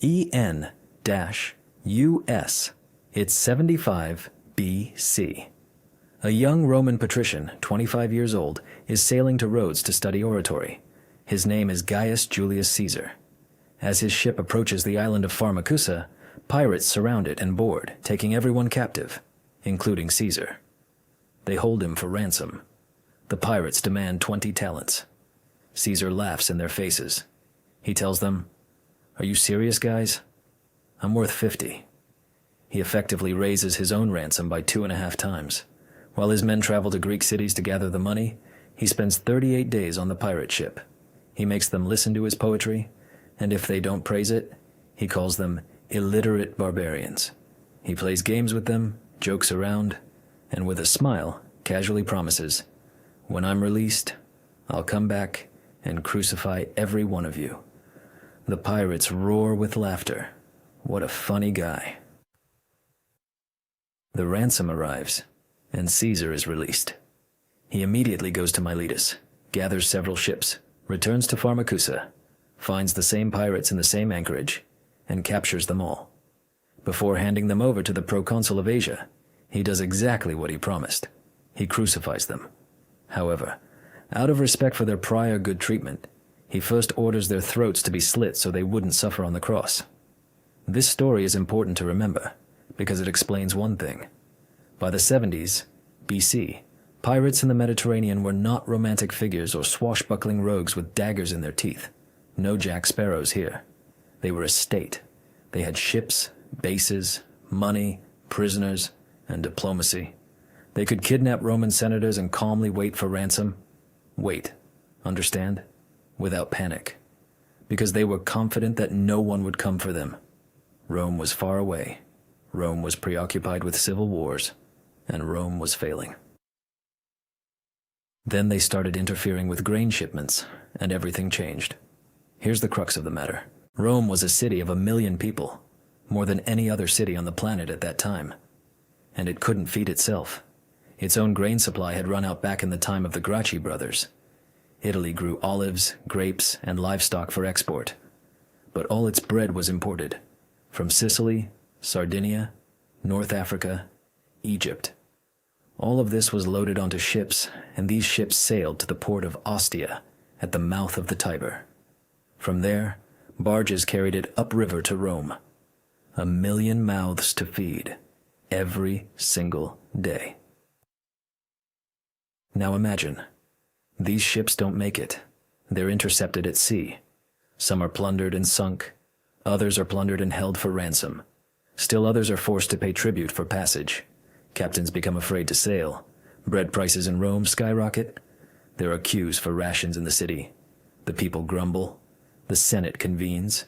EN-US. It's 75 BC. A young Roman patrician, 25 years old, is sailing to Rhodes to study oratory. His name is Gaius Julius Caesar. As his ship approaches the island of Pharmacusa, pirates surround it and board, taking everyone captive, including Caesar. They hold him for ransom. The pirates demand 20 talents. Caesar laughs in their faces. He tells them, "Are you serious, guys? I'm worth 50. He effectively raises his own ransom by 2.5 times. While his men travel to Greek cities to gather the money, he spends 38 days on the pirate ship. He makes them listen to his poetry, and if they don't praise it, he calls them illiterate barbarians. He plays games with them, jokes around, and with a smile, casually promises, 'When I'm released, I'll come back and crucify every one of you.' The pirates roar with laughter. What a funny guy." The ransom arrives, and Caesar is released. He immediately goes to Miletus, gathers several ships, returns to Pharmacusa, finds the same pirates in the same anchorage, and captures them all. Before handing them over to the proconsul of Asia, he does exactly what he promised. He crucifies them. However, out of respect for their prior good treatment, he first orders their throats to be slit so they wouldn't suffer on the cross. This story is important to remember, because it explains one thing. By the 70s BC, pirates in the Mediterranean were not romantic figures or swashbuckling rogues with daggers in their teeth. No Jack Sparrows here. They were a state. They had ships, bases, money, prisoners, and diplomacy. They could kidnap Roman senators and calmly wait for ransom. Wait, understand? Without panic. Because they were confident that no one would come for them. Rome was far away. Rome was preoccupied with civil wars, and Rome was failing. Then they started interfering with grain shipments, and everything changed. Here's the crux of the matter. Rome was a city of 1 million people, more than any other city on the planet at that time. And it couldn't feed itself. Its own grain supply had run out back in the time of the Gracchi brothers. Italy grew olives, grapes, and livestock for export. But all its bread was imported, from Sicily, Sardinia, North Africa, Egypt. All of this was loaded onto ships, and these ships sailed to the port of Ostia at the mouth of the Tiber. From there, barges carried it upriver to Rome. 1 million mouths to feed, every single day. Now imagine, these ships don't make it. They're intercepted at sea. Some are plundered and sunk. Others are plundered and held for ransom. Still others are forced to pay tribute for passage. Captains become afraid to sail. Bread prices in Rome skyrocket. There are queues for rations in the city. The people grumble. The Senate convenes.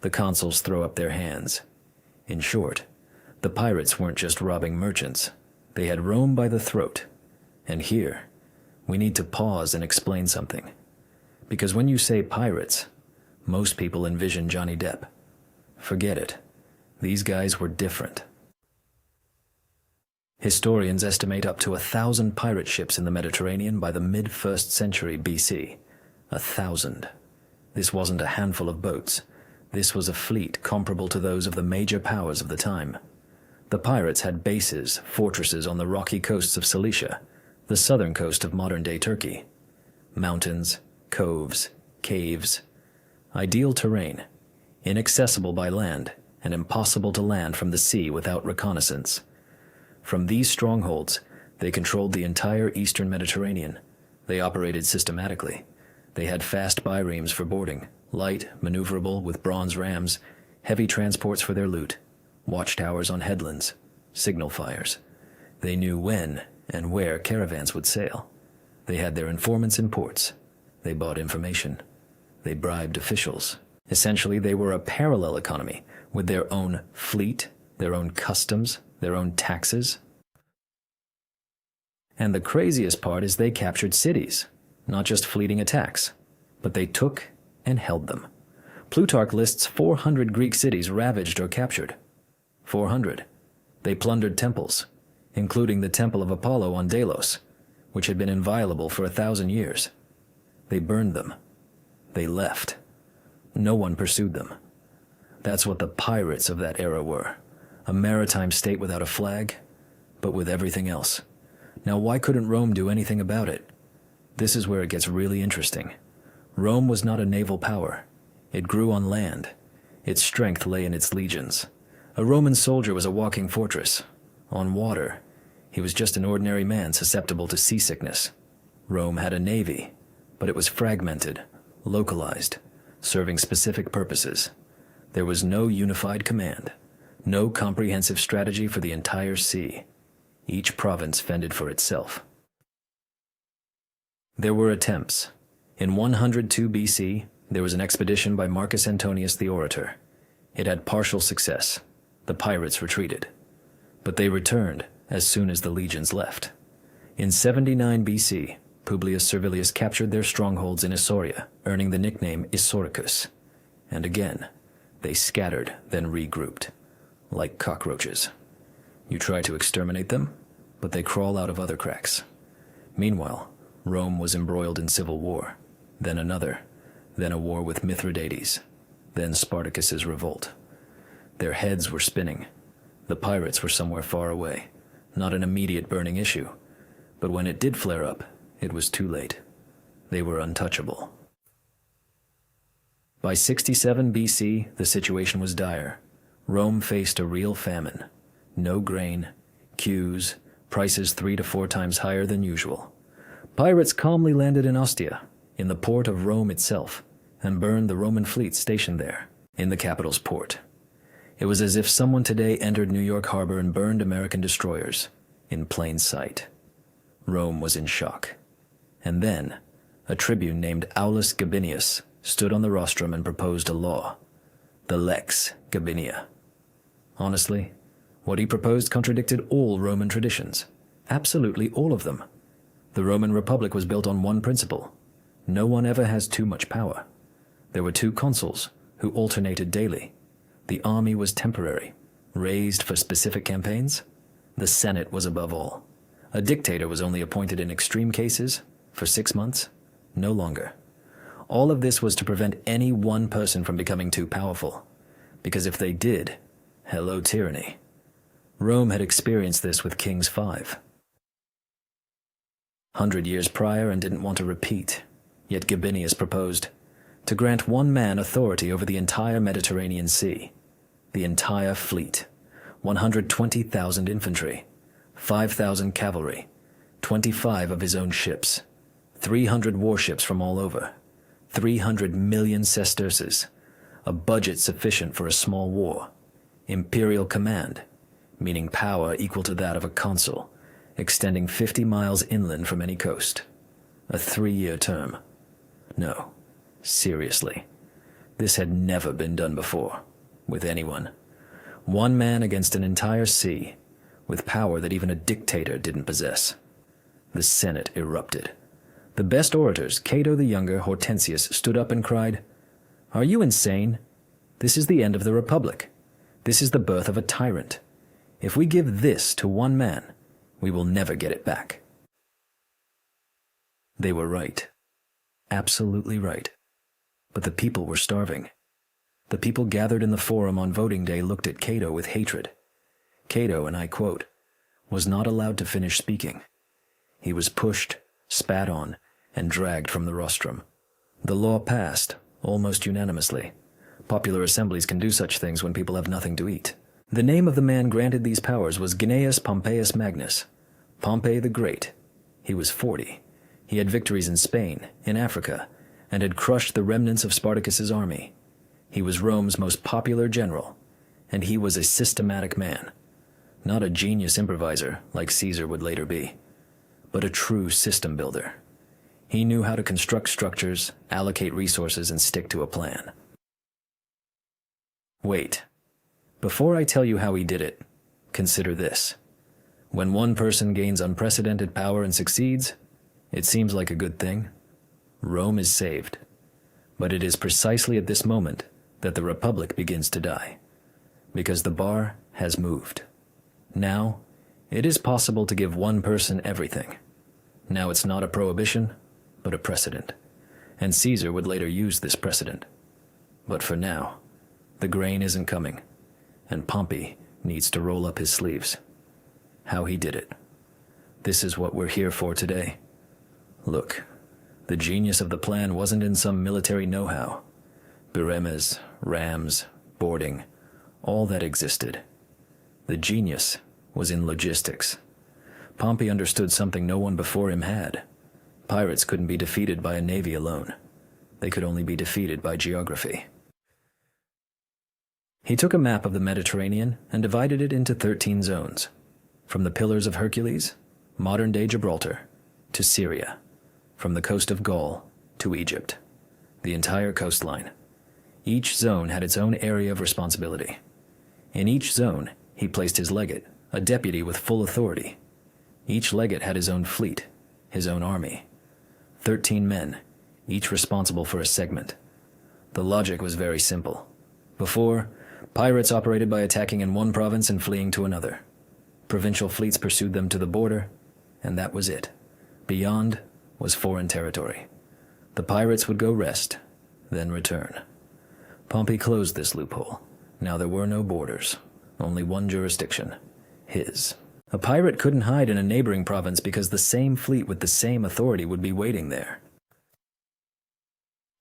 The consuls throw up their hands. In short, the pirates weren't just robbing merchants. They had Rome by the throat. And here, we need to pause and explain something. Because when you say pirates, most people envision Johnny Depp. Forget it. These guys were different. Historians estimate up to 1,000 pirate ships in the Mediterranean by the mid-1st century BC. 1,000. This wasn't a handful of boats. This was a fleet comparable to those of the major powers of the time. The pirates had bases, fortresses on the rocky coasts of Cilicia, the southern coast of modern-day Turkey. Mountains, coves, caves. Ideal terrain, inaccessible by land, and impossible to land from the sea without reconnaissance. From these strongholds, they controlled the entire eastern Mediterranean. They operated systematically. They had fast biremes for boarding, light, maneuverable with bronze rams, heavy transports for their loot, watchtowers on headlands, signal fires. They knew when and where caravans would sail. They had their informants in ports. They bought information. They bribed officials. Essentially, they were a parallel economy with their own fleet, their own customs, their own taxes. And the craziest part is they captured cities, not just fleeting attacks, but they took and held them. Plutarch lists 400 Greek cities ravaged or captured. 400. They plundered temples, including the Temple of Apollo on Delos, which had been inviolable for 1,000 years. They burned them. They left. No one pursued them. That's what the pirates of that era were. A maritime state without a flag, but with everything else. Now, why couldn't Rome do anything about it? This is where it gets really interesting. Rome was not a naval power. It grew on land. Its strength lay in its legions. A Roman soldier was a walking fortress. On water, he was just an ordinary man susceptible to seasickness. Rome had a navy, but it was fragmented, localized, serving specific purposes. There was no unified command, no comprehensive strategy for the entire sea. Each province fended for itself. There were attempts. In 102 BC, there was an expedition by Marcus Antonius the Orator. It had partial success. The pirates retreated. But they returned as soon as the legions left. In 79 BC, Publius Servilius captured their strongholds in Isauria, earning the nickname Isauricus. And again, they scattered, then regrouped, like cockroaches. You try to exterminate them, but they crawl out of other cracks. Meanwhile, Rome was embroiled in civil war, then another, then a war with Mithridates, then Spartacus's revolt. Their heads were spinning. The pirates were somewhere far away, not an immediate burning issue, but when it did flare up, it was too late. They were untouchable. By 67 BC, the situation was dire. Rome faced a real famine. No grain, queues, prices 3 to 4 times higher than usual. Pirates calmly landed in Ostia, in the port of Rome itself, and burned the Roman fleet stationed there, in the capital's port. It was as if someone today entered New York Harbor and burned American destroyers, in plain sight. Rome was in shock. And then, a tribune named Lex Gabinia stood on the rostrum and proposed a law, the Lex Gabinia. Honestly, what he proposed contradicted all Roman traditions, absolutely all of them. The Roman Republic was built on one principle. No one ever has too much power. There were 2 consuls, who alternated daily. The army was temporary, raised for specific campaigns. The Senate was above all. A dictator was only appointed in extreme cases, for 6 months, no longer. All of this was to prevent any one person from becoming too powerful, because if they did, hello tyranny. Rome had experienced this with Kings 5. 100 years prior and didn't want to repeat, yet Gabinius proposed to grant one man authority over the entire Mediterranean Sea, the entire fleet, 120,000 infantry, 5,000 cavalry, 25 of his own ships, 300 warships from all over, 300 million sesterces, a budget sufficient for a small war, imperial command, meaning power equal to that of a consul, extending 50 miles inland from any coast, a 3-year term. No, seriously, this had never been done before, with anyone. One man against an entire sea, with power that even a dictator didn't possess. The Senate erupted. The best orators, Cato the Younger, Hortensius, stood up and cried, "Are you insane? This is the end of the Republic. This is the birth of a tyrant. If we give this to one man, we will never get it back." They were right. Absolutely right. But the people were starving. The people gathered in the forum on voting day looked at Cato with hatred. Cato, and I quote, was not allowed to finish speaking. He was pushed, spat on, and dragged from the rostrum. The law passed, almost unanimously. Popular assemblies can do such things when people have nothing to eat. The name of the man granted these powers was Gnaeus Pompeius Magnus, Pompey the Great. He was 40. He had victories in Spain, in Africa, and had crushed the remnants of Spartacus's army. He was Rome's most popular general, and he was a systematic man. Not a genius improviser, like Caesar would later be, but a true system builder. He knew how to construct structures, allocate resources, and stick to a plan. Wait. Before I tell you how he did it, consider this. When one person gains unprecedented power and succeeds, it seems like a good thing. Rome is saved. But it is precisely at this moment that the Republic begins to die, because the bar has moved. Now, it is possible to give one person everything. Now it's not a prohibition, but a precedent. And Caesar would later use this precedent. But for now, The grain isn't coming, and Pompey needs to roll up his sleeves. How he did it. This is what we're here for today. Look, the genius of the plan wasn't in some military know-how. Biremes, rams, boarding, all that existed. The genius was in logistics. Pompey understood something no one before him had. Pirates couldn't be defeated by a navy alone. They could only be defeated by geography. He took a map of the Mediterranean and divided it into 13 zones, from the Pillars of Hercules, modern-day Gibraltar, to Syria, from the coast of Gaul to Egypt, the entire coastline. Each zone had its own area of responsibility. In each zone, he placed his legate, a deputy with full authority. Each legate had his own fleet, his own army. 13 men, each responsible for a segment. The logic was very simple. Before, pirates operated by attacking in one province and fleeing to another. Provincial fleets pursued them to the border, and that was it. Beyond was foreign territory. The pirates would go rest, then return. Pompey closed this loophole. Now there were no borders, only one jurisdiction, his. A pirate couldn't hide in a neighboring province because the same fleet with the same authority would be waiting there.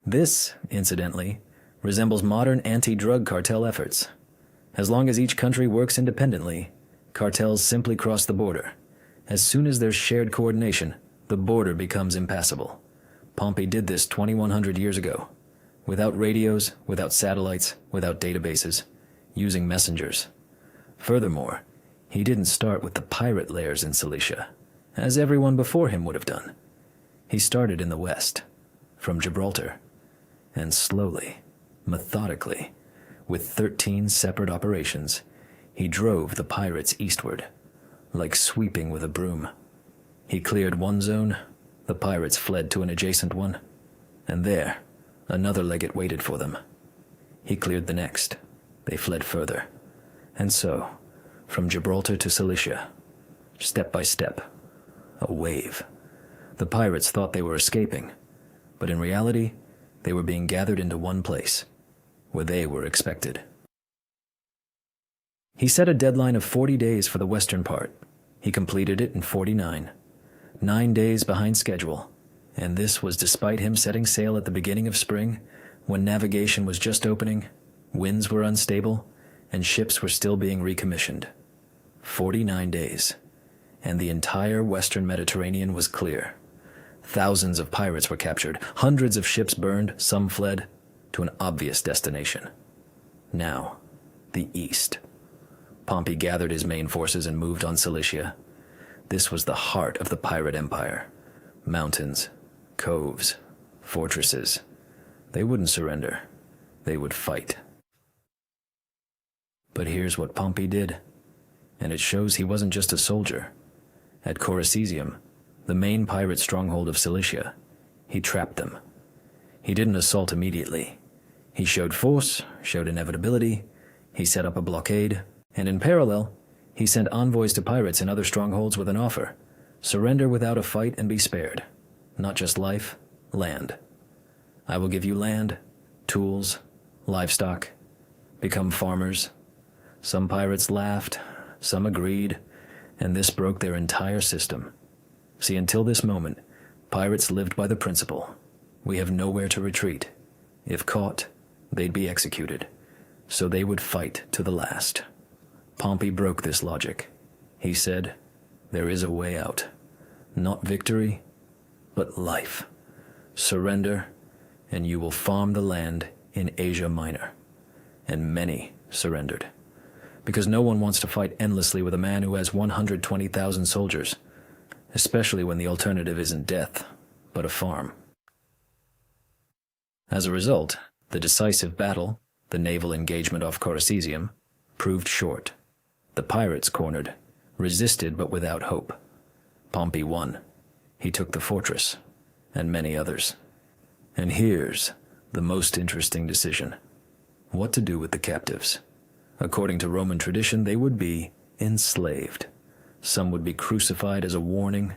This, incidentally, resembles modern anti-drug cartel efforts. As long as each country works independently, cartels simply cross the border. As soon as there's shared coordination, the border becomes impassable. Pompey did this 2,100 years ago. Without radios, without satellites, without databases, using messengers. Furthermore, he didn't start with the pirate lairs in Cilicia, as everyone before him would have done. He started in the west, from Gibraltar, and slowly, methodically, with 13 separate operations, he drove the pirates eastward, like sweeping with a broom. He cleared one zone, the pirates fled to an adjacent one, and there, another legate waited for them. He cleared the next, they fled further, and so, from Gibraltar to Cilicia, step by step, a wave. The pirates thought they were escaping, but in reality, they were being gathered into one place, where they were expected. He set a deadline of 40 days for the western part. He completed it in 49, 9 days behind schedule, and this was despite him setting sail at the beginning of spring, when navigation was just opening, winds were unstable, and ships were still being recommissioned. 49 days, and the entire western Mediterranean was clear. Thousands of pirates were captured, hundreds of ships burned, some fled, to an obvious destination. Now, the east. Pompey gathered his main forces and moved on Cilicia. This was the heart of the pirate empire. Mountains, coves, fortresses. They wouldn't surrender. They would fight. But here's what Pompey did, and it shows he wasn't just a soldier. At Coracesium, the main pirate stronghold of Cilicia, he trapped them. He didn't assault immediately. He showed force, showed inevitability, he set up a blockade, and in parallel, he sent envoys to pirates in other strongholds with an offer: surrender without a fight and be spared. Not just life, land. I will give you land, tools, livestock. Become farmers. Some pirates laughed, some agreed, and this broke their entire system. See, until this moment, pirates lived by the principle: we have nowhere to retreat. If caught, they'd be executed. So they would fight to the last. Pompey broke this logic. He said, there is a way out. Not victory, but life. Surrender, and you will farm the land in Asia Minor. And many surrendered. Because no one wants to fight endlessly with a man who has 120,000 soldiers, especially when the alternative isn't death, but a farm. As a result, the decisive battle, the naval engagement off Coracesium, proved short. The pirates cornered, resisted but without hope. Pompey won. He took the fortress, and many others. And here's the most interesting decision: what to do with the captives. According to Roman tradition, they would be enslaved. Some would be crucified as a warning.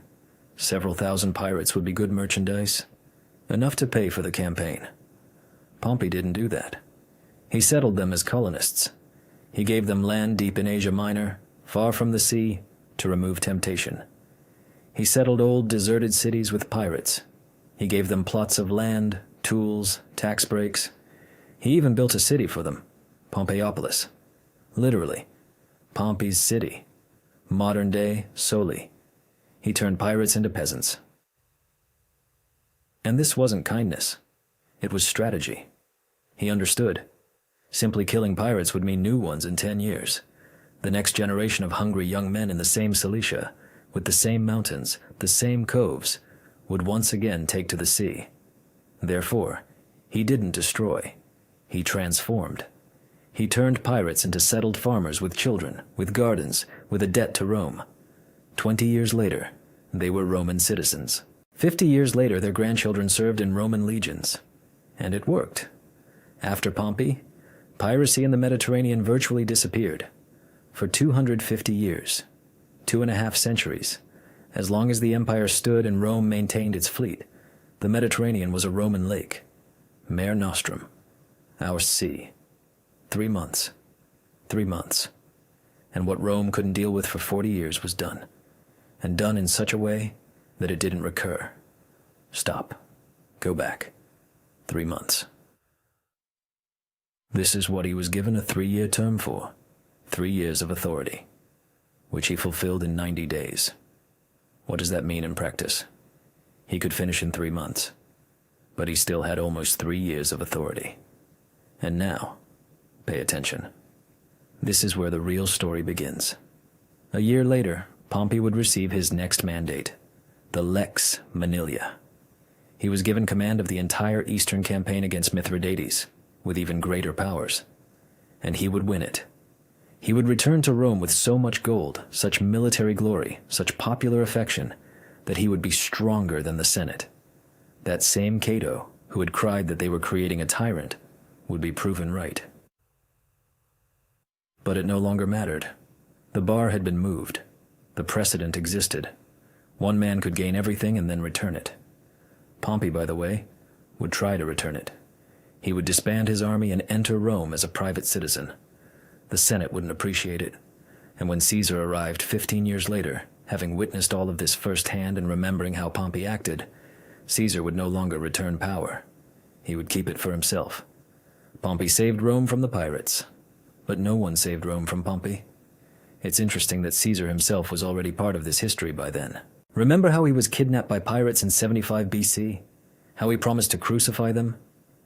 Several thousand pirates would be good merchandise, enough to pay for the campaign. Pompey didn't do that. He settled them as colonists. He gave them land deep in Asia Minor, far from the sea, to remove temptation. He settled old, deserted cities with pirates. He gave them plots of land, tools, tax breaks. He even built a city for them, Pompeiopolis. Literally, Pompey's city. Modern-day Soli. He turned pirates into peasants. And this wasn't kindness. It was strategy. He understood. Simply killing pirates would mean new ones in 10 years. The next generation of hungry young men in the same Cilicia, with the same mountains, the same coves, would once again take to the sea. Therefore, he didn't destroy. He transformed. He turned pirates into settled farmers with children, with gardens, with a debt to Rome. 20 years later, they were Roman citizens. 50 years later, their grandchildren served in Roman legions. And it worked. After Pompey, piracy in the Mediterranean virtually disappeared. For 250 years, 2.5 centuries, as long as the empire stood and Rome maintained its fleet, the Mediterranean was a Roman lake. Mare Nostrum, our sea. 3 months. 3 months. And what Rome couldn't deal with for 40 years was done. And done in such a way that it didn't recur. Stop. Go back. 3 months. This is what he was given a 3-year term for. 3 years of authority, which he fulfilled in 90 days. What does that mean in practice? He could finish in 3 months, but he still had almost 3 years of authority. And now, pay attention. This is where the real story begins. A year later, Pompey would receive his next mandate, the Lex Gabinia. He was given command of the entire eastern campaign against Mithridates, with even greater powers. And he would win it. He would return to Rome with so much gold, such military glory, such popular affection, that he would be stronger than the Senate. That same Cato, who had cried that they were creating a tyrant, would be proven right. But it no longer mattered. The bar had been moved. The precedent existed. One man could gain everything and then return it. Pompey, by the way, would try to return it. He would disband his army and enter Rome as a private citizen. The Senate wouldn't appreciate it, and when Caesar arrived 15 years later, having witnessed all of this firsthand and remembering how Pompey acted, Caesar would no longer return power. He would keep it for himself. Pompey saved Rome from the pirates, but no one saved Rome from Pompey. It's interesting that Caesar himself was already part of this history by then. Remember how he was kidnapped by pirates in 75 BC? How he promised to crucify them?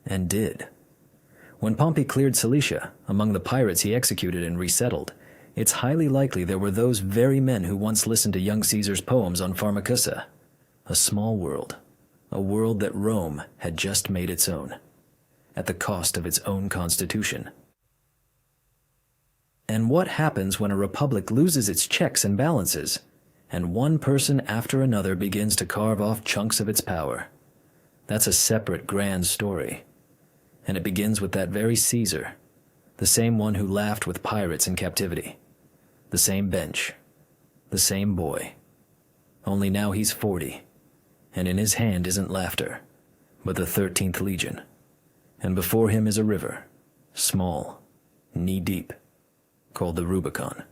And did. When Pompey cleared Cilicia, among the pirates he executed and resettled, it's highly likely there were those very men who once listened to young Caesar's poems on Pharmacusa. A small world. A world that Rome had just made its own. At the cost of its own constitution. And what happens when a republic loses its checks and balances, and one person after another begins to carve off chunks of its power? That's a separate grand story. And it begins with that very Caesar, the same one who laughed with pirates in captivity. The same bench. The same boy. Only now he's 40, and in his hand isn't laughter, but the 13th Legion. And before him is a river, small, knee-deep, called the Rubicon.